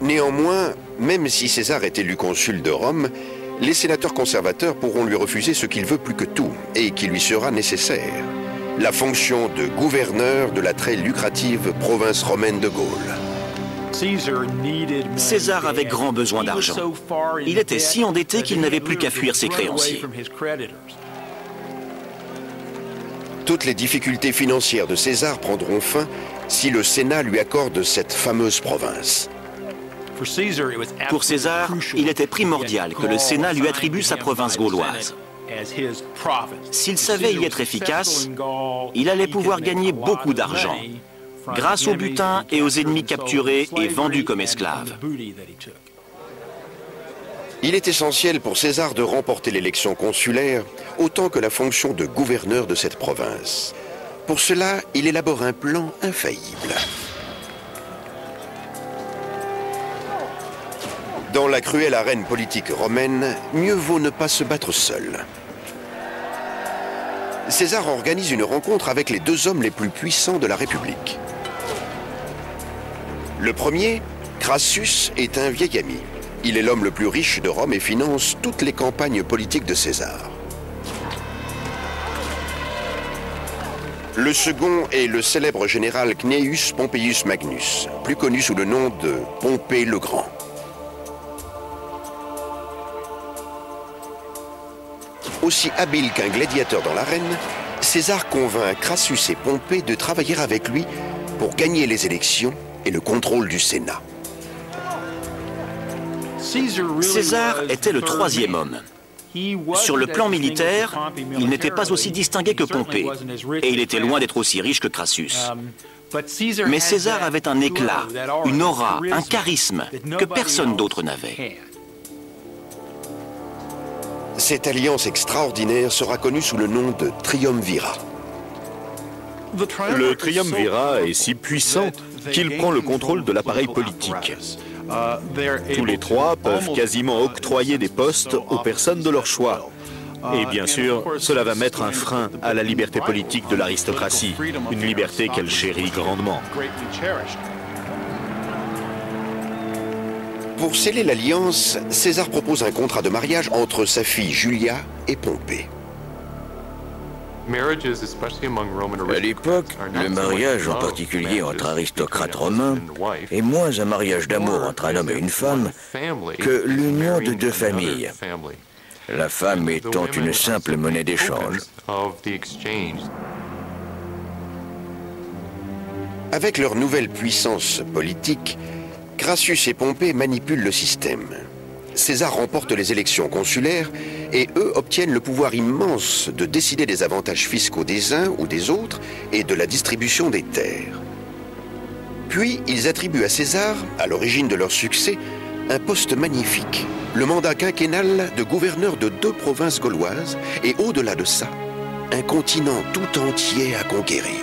Néanmoins, même si César est élu consul de Rome, les sénateurs conservateurs pourront lui refuser ce qu'il veut plus que tout et qui lui sera nécessaire: la fonction de gouverneur de la très lucrative province romaine de Gaule. César avait grand besoin d'argent. Il était si endetté qu'il n'avait plus qu'à fuir ses créanciers. Toutes les difficultés financières de César prendront fin si le Sénat lui accorde cette fameuse province. Pour César, il était primordial que le Sénat lui attribue sa province gauloise. S'il savait y être efficace, il allait pouvoir gagner beaucoup d'argent, grâce au butin et aux ennemis capturés et vendus comme esclaves. Il est essentiel pour César de remporter l'élection consulaire autant que la fonction de gouverneur de cette province. Pour cela, il élabore un plan infaillible. Dans la cruelle arène politique romaine, mieux vaut ne pas se battre seul. César organise une rencontre avec les deux hommes les plus puissants de la République. Le premier, Crassus, est un vieil ami. Il est l'homme le plus riche de Rome et finance toutes les campagnes politiques de César. Le second est le célèbre général Cneius Pompeius Magnus, plus connu sous le nom de Pompée le Grand. Aussi habile qu'un gladiateur dans l'arène, César convainc Crassus et Pompée de travailler avec lui pour gagner les élections et le contrôle du Sénat. César était le troisième homme. Sur le plan militaire, il n'était pas aussi distingué que Pompée, et il était loin d'être aussi riche que Crassus. Mais César avait un éclat, une aura, un charisme que personne d'autre n'avait. Cette alliance extraordinaire sera connue sous le nom de Triumvirat. Le triumvirat est si puissant qu'il prend le contrôle de l'appareil politique. Tous les trois peuvent quasiment octroyer des postes aux personnes de leur choix. Et bien sûr, cela va mettre un frein à la liberté politique de l'aristocratie, une liberté qu'elle chérit grandement. Pour sceller l'alliance, César propose un contrat de mariage entre sa fille Julia et Pompée. À l'époque, le mariage, en particulier entre aristocrates romains, est moins un mariage d'amour entre un homme et une femme que l'union de deux familles, la femme étant une simple monnaie d'échange. Avec leur nouvelle puissance politique, Crassus et Pompée manipulent le système. César remporte les élections consulaires et eux obtiennent le pouvoir immense de décider des avantages fiscaux des uns ou des autres et de la distribution des terres. Puis, ils attribuent à César, à l'origine de leur succès, un poste magnifique, le mandat quinquennal de gouverneur de 2 provinces gauloises et au-delà de ça, un continent tout entier à conquérir.